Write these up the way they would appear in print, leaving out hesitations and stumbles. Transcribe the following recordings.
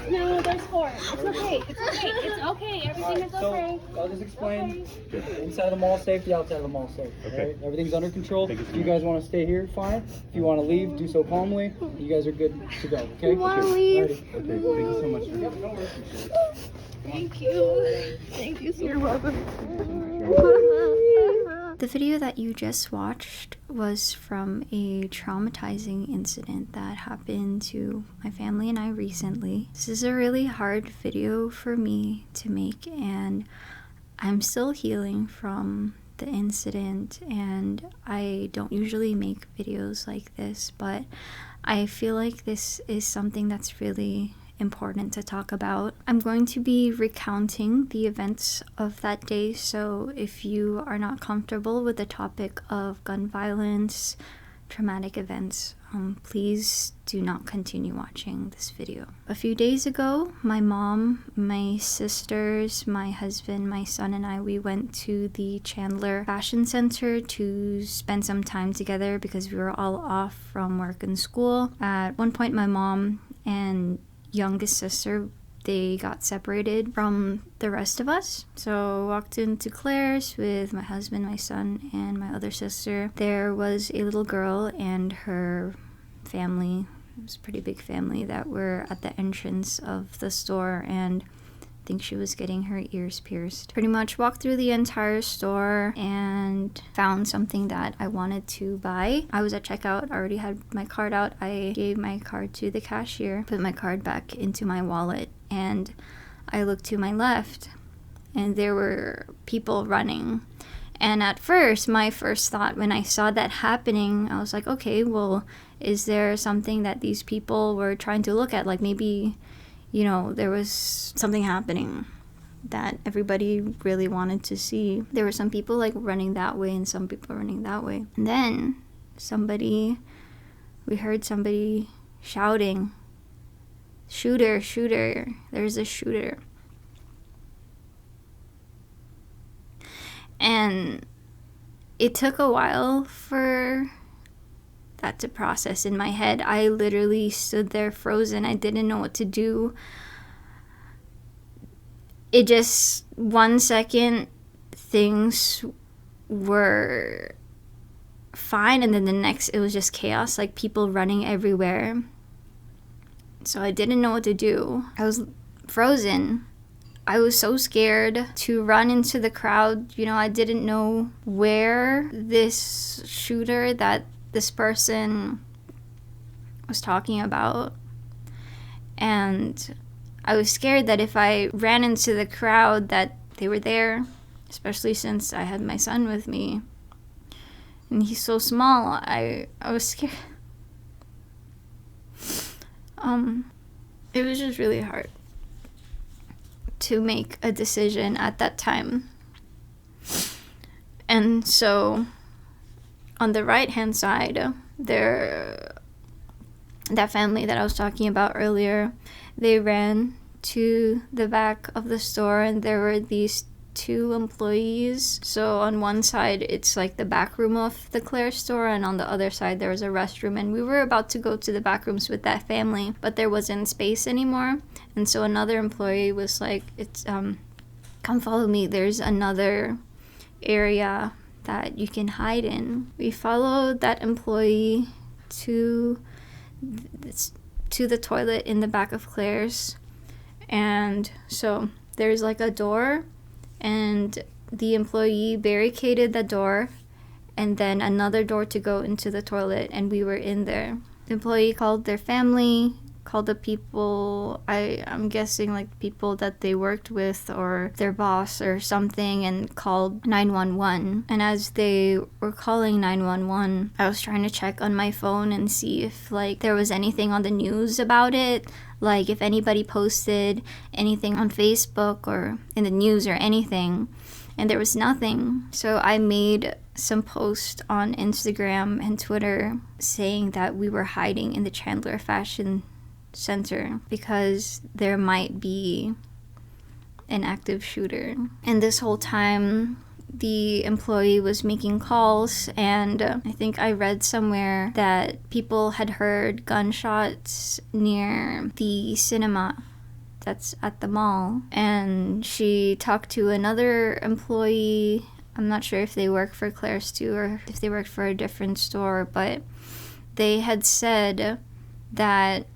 No, there's 4. It's okay. It's okay. It's okay. Everything is okay. So I'll just explain. Inside of the mall safe, the outside of the mall safe. Okay. Right? Everything's under control. If you guys want to stay here, fine. If you want to leave, do so calmly. You guys are good to go. Okay. We want to leave. Okay, thank you so much. Thank you. Thank you so much. The video that you just watched was from a traumatizing incident that happened to my family and I recently. This is a really hard video for me to make, and I'm still healing from the incident, and I don't usually make videos like this, but I feel like this is something that's really important to talk about. I'm going to be recounting the events of that day, so if you are not comfortable with the topic of gun violence, traumatic events, please do not continue watching this video. A few days ago, my mom, my sisters, my husband, my son, and I, we went to the Chandler Fashion Center to spend some time together because we were all off from work and school. At one point, my mom and youngest sister, they got separated from the rest of us. So I walked into Claire's with my husband, my son, and my other sister. There was a little girl and her family. It was a pretty big family that were at the entrance of the store, and I think she was getting her ears pierced. Pretty much walked through the entire store and found something that I wanted to buy. I was at checkout, already had my card out. I gave my card to the cashier, put my card back into my wallet, and I looked to my left and there were people running. And at first, my first thought when I saw that happening, I was like, okay, well, is there something that these people were trying to look at? Like maybe, you know, there was something happening that everybody really wanted to see. There were some people like running that way and some people running that way. And then we heard somebody shouting, "Shooter, shooter, there's a shooter." And it took a while for that to process in my head. I literally stood there frozen. I didn't know what to do. It just, 1 second, things were fine, and then the next, it was just chaos, like people running everywhere. So I didn't know what to do. I was frozen. I was so scared to run into the crowd. You know, I didn't know where this shooter that this person was talking about. And I was scared that if I ran into the crowd that they were there, especially since I had my son with me. And he's so small, I was scared. It was just really hard to make a decision at that time. And so on the right hand side, that family that I was talking about earlier, they ran to the back of the store, and there were these 2 employees. So on one side it's like the back room of the Claire store, and on the other side there was a restroom, and we were about to go to the back rooms with that family, but there wasn't space anymore. And so another employee was like, "It's come follow me, there's another area that you can hide in." We followed that employee to the toilet in the back of Claire's, and so there's like a door, and the employee barricaded the door and then another door to go into the toilet, and we were in there. The employee called their family, called the people, I'm guessing like people that they worked with or their boss or something, and called 911. And as they were calling 911, I was trying to check on my phone and see if like there was anything on the news about it, like if anybody posted anything on Facebook or in the news or anything, and there was nothing. So I made some posts on Instagram and Twitter saying that we were hiding in the Chandler Fashion Center because there might be an active shooter. And this whole time, the employee was making calls, and I think I read somewhere that people had heard gunshots near the cinema that's at the mall. And she talked to another employee. I'm not sure if they work for Claire's too or if they worked for a different store, but they had said that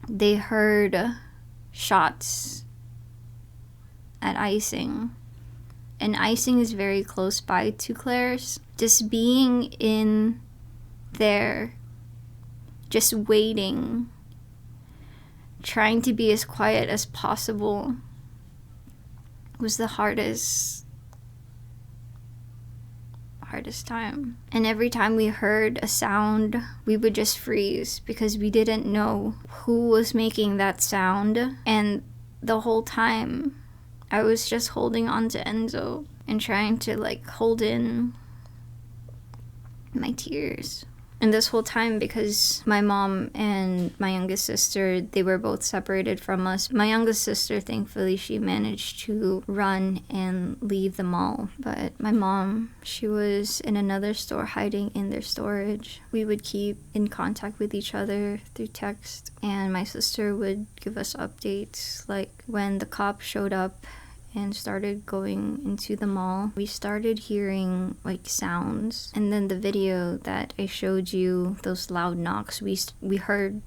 they heard shots at Icing. And Icing is very close by to Claire's. Just being in there, just waiting, trying to be as quiet as possible was the hardest time. And every time we heard a sound, we would just freeze because we didn't know who was making that sound. And the whole time I was just holding on to Enzo and trying to like hold in my tears. And this whole time, because my mom and my youngest sister, they were both separated from us. My youngest sister, thankfully, she managed to run and leave the mall. But my mom, she was in another store hiding in their storage. We would keep in contact with each other through text. And my sister would give us updates, like when the cops showed up and started going into the mall. We started hearing like sounds, and then the video that I showed you, those loud knocks, we heard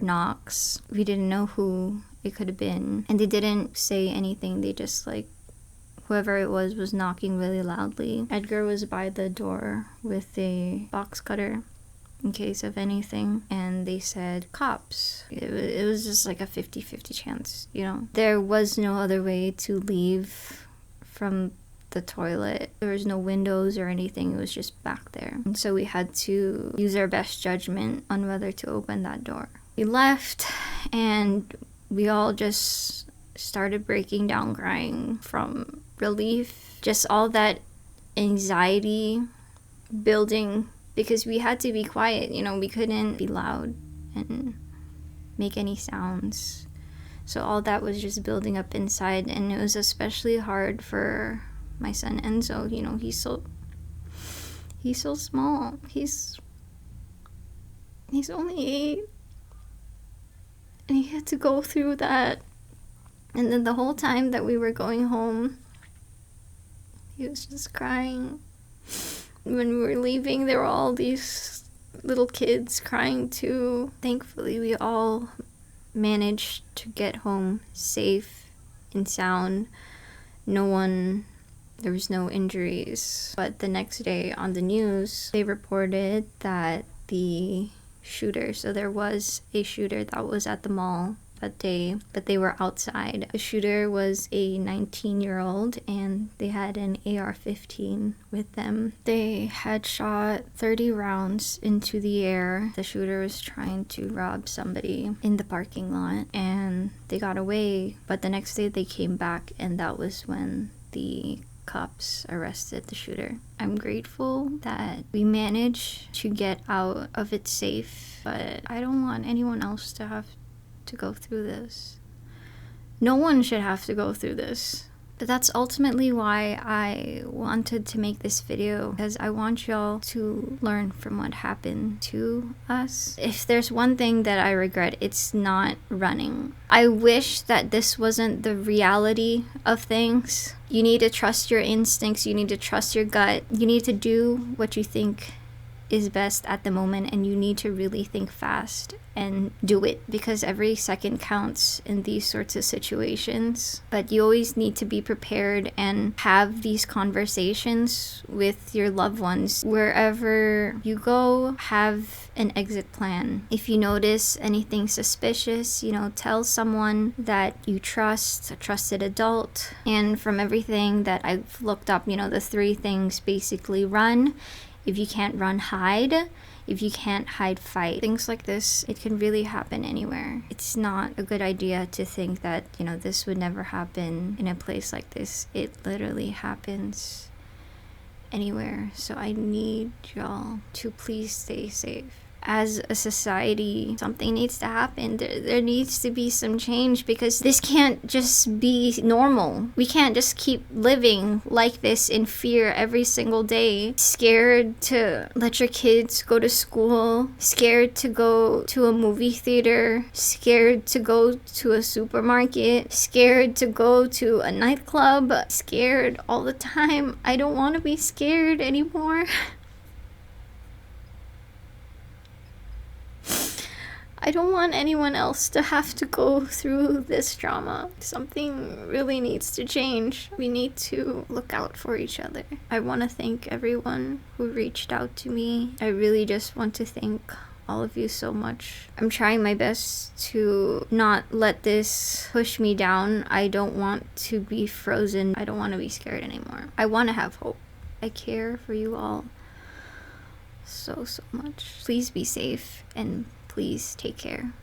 knocks. We didn't know who it could have been, and they didn't say anything. They just like, whoever it was knocking really loudly. Edgar was by the door with a box cutter in case of anything, and they said cops. It was just like a 50-50 chance, you know. There was no other way to leave from the toilet. There was no windows or anything. It was just back there, and so we had to use our best judgment on whether to open that door. We left, and we all just started breaking down crying from relief. Just all that anxiety building, because we had to be quiet, you know, we couldn't be loud and make any sounds. So all that was just building up inside, and it was especially hard for my son Enzo. You know, he's so small. He's only 8, and he had to go through that. And then the whole time that we were going home, he was just crying. When we were leaving, there were all these little kids crying too. Thankfully, we all managed to get home safe and sound. There was no injuries. But the next day on the news, they reported that the shooter, so there was a shooter that was at the mall that day, but they were outside. The shooter was a 19-year-old, and they had an AR-15 with them. They had shot 30 rounds into the air. The shooter was trying to rob somebody in the parking lot, and they got away. But the next day they came back, and that was when the cops arrested the shooter. I'm grateful that we managed to get out of it safe, but I don't want anyone else to have to go through this. No one should have to go through this. But that's ultimately why I wanted to make this video, because I want y'all to learn from what happened to us. If there's one thing that I regret, it's not running. I wish that this wasn't the reality of things. You need to trust your instincts, you need to trust your gut, you need to do what you think is best at the moment, and you need to really think fast and do it, because every second counts in these sorts of situations. But you always need to be prepared and have these conversations with your loved ones. Wherever you go, have an exit plan. If you notice anything suspicious, you know, tell someone that you trust, a trusted adult. And from everything that I've looked up, you know, the 3 things basically: run. If you can't run, hide. If you can't hide, fight. Things like this, it can really happen anywhere. It's not a good idea to think that, you know, this would never happen in a place like this. It literally happens anywhere. So I need y'all to please stay safe. as a society, something needs to happen. There needs to be some change, because this can't just be normal. We can't just keep living like this in fear every single day. Scared to let your kids go to school, scared to go to a movie theater, scared to go to a supermarket, scared to go to a nightclub, scared all the time. I don't want to be scared anymore. I don't want anyone else to have to go through this drama. Something really needs to change. We need to look out for each other. I want to thank everyone who reached out to me. I really just want to thank all of you so much. I'm trying my best to not let this push me down. I don't want to be frozen. I don't want to be scared anymore. I want to have hope. I care for you all so much. Please be safe, and please take care.